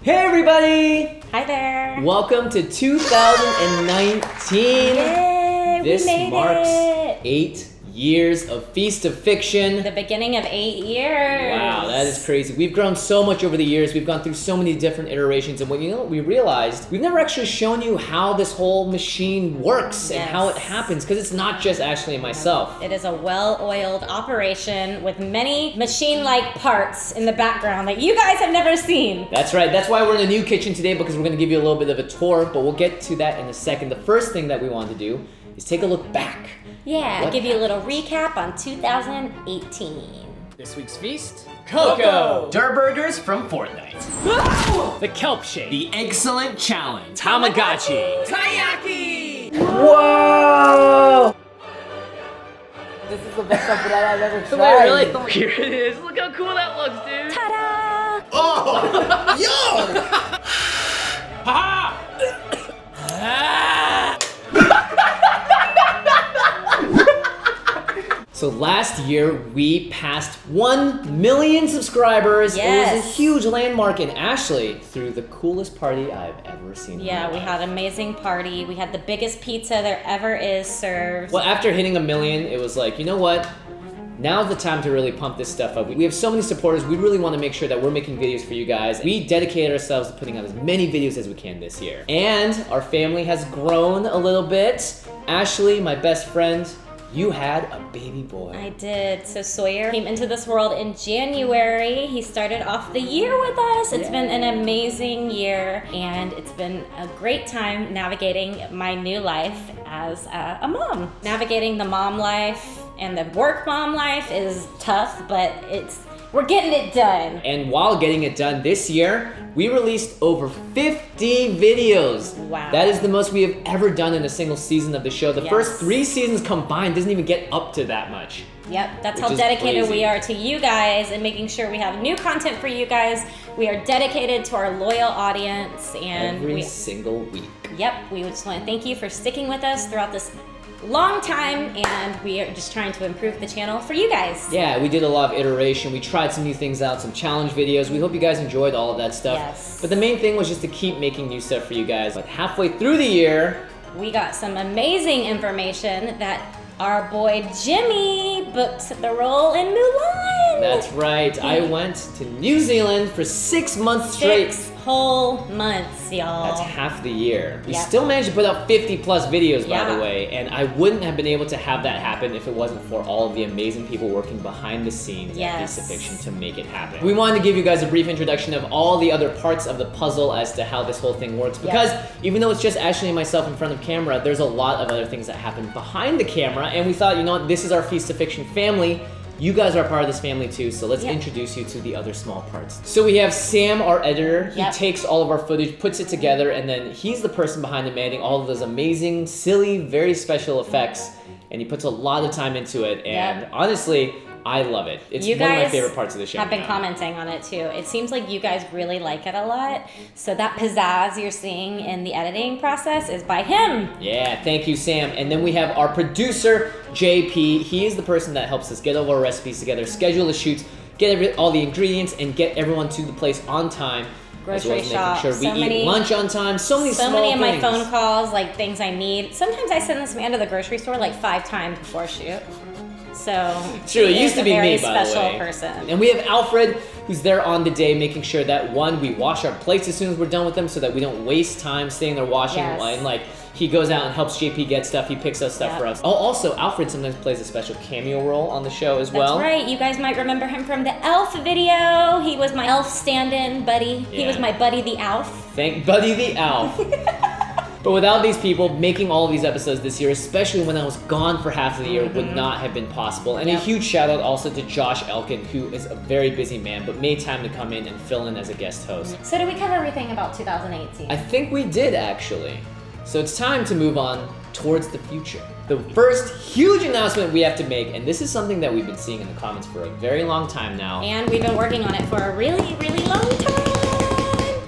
Hey everybody! Hi there! Welcome to 2019. Yay! This we made marks it. 8 years of Feast of Fiction. The beginning of 8 years. Wow, that is crazy. We've grown so much over the years. We've gone through so many different iterations, and what we realized, we've never actually shown you how this whole machine works and how it happens, because it's not just Ashley and myself. It is a well-oiled operation with many machine-like parts in the background that you guys have never seen. That's right. That's why we're in a new kitchen today, because we're going to give you a little bit of a tour, but we'll get to that in a second. The first thing that we wanted to do is take a look back. Yeah, I'll give you a little recap on 2018. This week's feast? Cocoa! Durburgers from Fortnite. The Kelp Shake. The Excellent Challenge. Tamagotchi. Taiyaki! Whoa! This is the best stuff that I've ever tried. Wait, really? Here it is. Look how cool that looks, dude. Ta-da! Oh! Yo! Ha! So last year, we passed 1 million subscribers. Yes. It was a huge landmark, and Ashley threw the coolest party I've ever seen. Yeah, we had an amazing party. We had the biggest pizza there ever is served. Well, after hitting 1 million, it was like, you know what? Now's the time to really pump this stuff up. We have so many supporters. We really want to make sure that we're making videos for you guys. We dedicated ourselves to putting out as many videos as we can this year. And our family has grown a little bit. Ashley, my best friend, you had a baby boy. I did. So Sawyer came into this world in January. He started off the year with us. It's been an amazing year, and it's been a great time navigating my new life as a mom. Navigating the mom life and the work mom life is tough, but we're getting it done. And while getting it done this year, we released over 50 videos. Wow. That is the most we have ever done in a single season of the show. The first 3 seasons combined doesn't even get up to that much. Yep, that's Which how is dedicated crazy. we are to you guys and making sure we have new content for you guys. We are dedicated to our loyal audience, and Every single week. Yep, we just want to thank you for sticking with us throughout this long time, and we are just trying to improve the channel for you guys. Yeah, we did a lot of iteration. We tried some new things out, some challenge videos. We hope you guys enjoyed all of that stuff. Yes. But the main thing was just to keep making new stuff for you guys. But halfway through the year, We got some amazing information that our boy Jimmy booked the role in Mulan. that's right. I went to New Zealand for 6 months straight. 6 whole months, y'all. That's half the year. We Yep. still managed to put out 50 plus videos, by Yeah. the way, and I wouldn't have been able to have that happen if it wasn't for all of the amazing people working behind the scenes at Feast of Fiction to make it happen. We wanted to give you guys a brief introduction of all the other parts of the puzzle as to how this whole thing works, because even though it's just Ashley and myself in front of camera, there's a lot of other things that happen behind the camera, and we thought, you know what, this is our Feast of Fiction family. You guys are a part of this family too, so let's introduce you to the other small parts. So we have Sam, our editor. He takes all of our footage, puts it together, and then he's the person behind adding all of those amazing, silly, very special effects, and he puts a lot of time into it, and honestly, I love it. It's one of my favorite parts of the show. Have been commenting on it too. It seems like you guys really like it a lot. So that pizzazz you're seeing in the editing process is by him. Yeah, thank you, Sam. And then we have our producer, JP. He is the person that helps us get all our recipes together, schedule the shoots, get all the ingredients, and get everyone to the place on time. Grocery as well shop. as making sure we eat lunch on time. So many small of my things. phone calls, like things I need. Sometimes I send this man to the grocery store like 5 times before shoot. So True, it he used is to be a very me, by the special way. person. And we have Alfred, who's there on the day, making sure that, one, we wash our plates as soon as we're done with them so that we don't waste time staying there washing. And like, he goes out and helps JP get stuff, he picks up stuff for us. Oh, also, Alfred sometimes plays a special cameo role on the show as well. That's right, you guys might remember him from the Elf video. He was my elf stand-in buddy. He was my buddy the Elf. Thank Buddy the Elf. But without these people, making all of these episodes this year, especially when I was gone for half of the year, would not have been possible. And a huge shout out also to Josh Elkin, who is a very busy man, but made time to come in and fill in as a guest host. So did we cover everything about 2018? I think we did, actually. So it's time to move on towards the future. The first huge announcement we have to make, and this is something that we've been seeing in the comments for a very long time now. And we've been working on it for a really, really long time.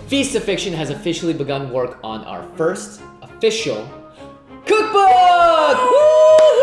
Feast of Fiction has officially begun work on our first official cookbook!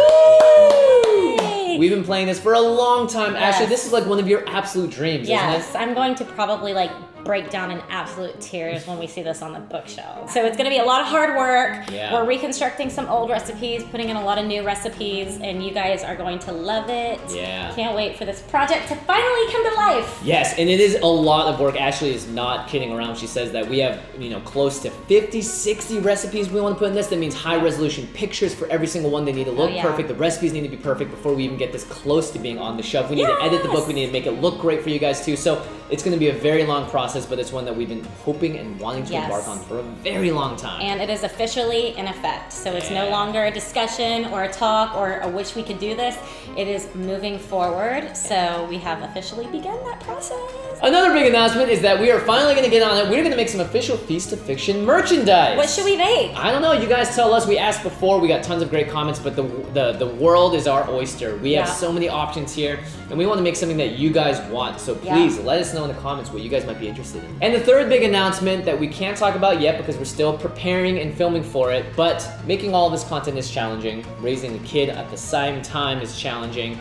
Woo-hoo! We've been playing this for a long time. Ashley, this is like one of your absolute dreams, isn't it? Yes, I'm going to probably like break down in absolute tears when we see this on the bookshelf. So it's gonna be a lot of hard work. Yeah. We're reconstructing some old recipes, putting in a lot of new recipes, and you guys are going to love it. Yeah. Can't wait for this project to finally come to life. Yes, and it is a lot of work. Ashley is not kidding around. She says that we have, close to 50, 60 recipes we want to put in this. That means high resolution pictures for every single one. They need to look perfect. The recipes need to be perfect before we even get this close to being on the shelf. We need to edit the book. We need to make it look great for you guys too. So it's going to be a very long process, but it's one that we've been hoping and wanting to embark on for a very long time. And it is officially in effect. So it's no longer a discussion or a talk or a wish we could do this. It is moving forward. So we have officially begun that process. Another big announcement is that we are finally going to get on it. We're going to make some official Feast of Fiction merchandise. What should we make? I don't know. You guys tell us. We asked before. We got tons of great comments, but the world is our oyster. We have so many options here, and we want to make something that you guys want. So please let us know in the comments what you guys might be interested in. And the third big announcement that we can't talk about yet because we're still preparing and filming for it, but making all this content is challenging. Raising a kid at the same time is challenging.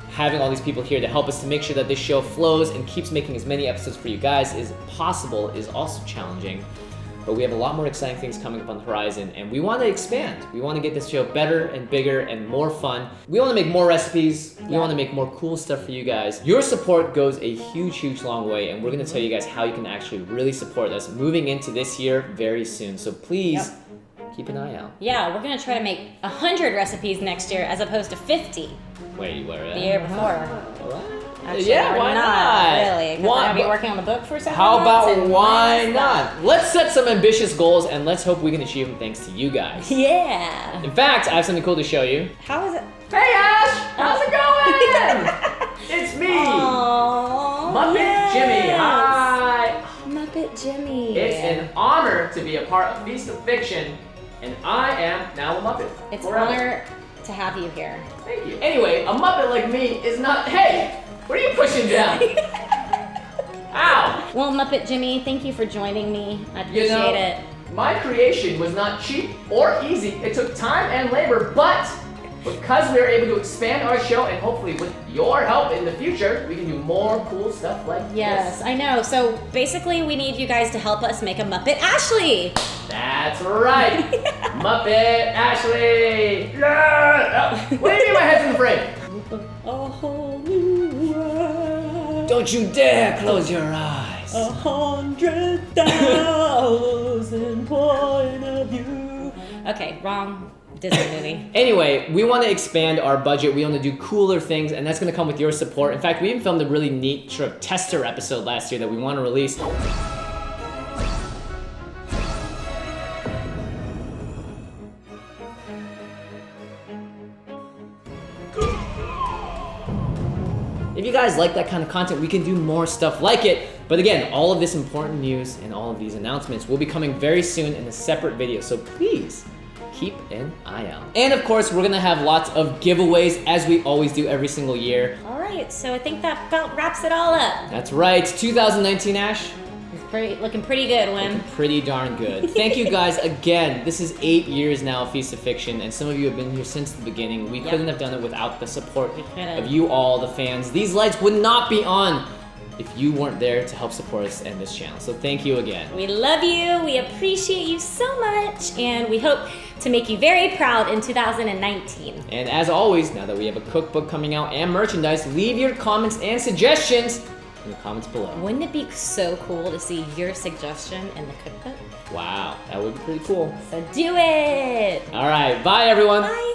Having all these people here to help us to make sure that this show flows and keeps making as many episodes for you guys as possible is also challenging. But we have a lot more exciting things coming up on the horizon, and we want to expand. We want to get this show better and bigger and more fun. We want to make more recipes. We want to make more cool stuff for you guys. Your support goes a huge, huge long way, and we're going to tell you guys how you can actually really support us moving into this year very soon. So please keep an eye out. Yeah, we're going to try to make 100 recipes next year as opposed to 50. Wait, what? The year before. All right. Actually, Yeah, why not? Really, because we're going to be working on the book for several How months. about why not? Let's set some ambitious goals and let's hope we can achieve them thanks to you guys. Yeah. In fact, I have something cool to show you. How is it? Hey Ash! How's it going? It's me! Aww, Muppet Jimmy, hi! Muppet Jimmy. It's an honor to be a part of Feast of Fiction, and I am now a Muppet. It's an forever. honor to have you here. Thank you. Anyway, a Muppet like me is not. Hey! What are you pushing down? Ow! Well, Muppet Jimmy, thank you for joining me. I appreciate it. My creation was not cheap or easy. It took time and labor, but because we are able to expand our show and hopefully with your help in the future, we can do more cool stuff like Yes, this. I know. So basically, we need you guys to help us make a Muppet Ashley. That's right. Muppet Ashley. Yeah. Oh, what do you mean my head's in the frame? A whole new world. Don't you dare close your eyes. 100,000 point of view. Okay, wrong Disney movie. Anyway, we want to expand our budget. We want to do cooler things, and that's going to come with your support. In fact, we even filmed a really neat sort of tester episode last year that we want to release. If you guys like that kind of content, we can do more stuff like it. But again, all of this important news and all of these announcements will be coming very soon in a separate video. So please keep an eye out. And of course, we're gonna have lots of giveaways as we always do every single year. All right, so I think that about wraps it all up. That's right, 2019, Ash. Looking pretty good, Wim. Looking pretty darn good. Thank you guys again. This is 8 years now of Feast of Fiction, and some of you have been here since the beginning. We couldn't have done it without the support of you all, the fans. These lights would not be on if you weren't there to help support us and this channel. So thank you again. We love you, we appreciate you so much, and we hope to make you very proud in 2019. And as always, now that we have a cookbook coming out and merchandise, leave your comments and suggestions in the comments below. Wouldn't it be so cool to see your suggestion in the cookbook? Wow, that would be pretty cool. So do it! All right, bye everyone. Bye!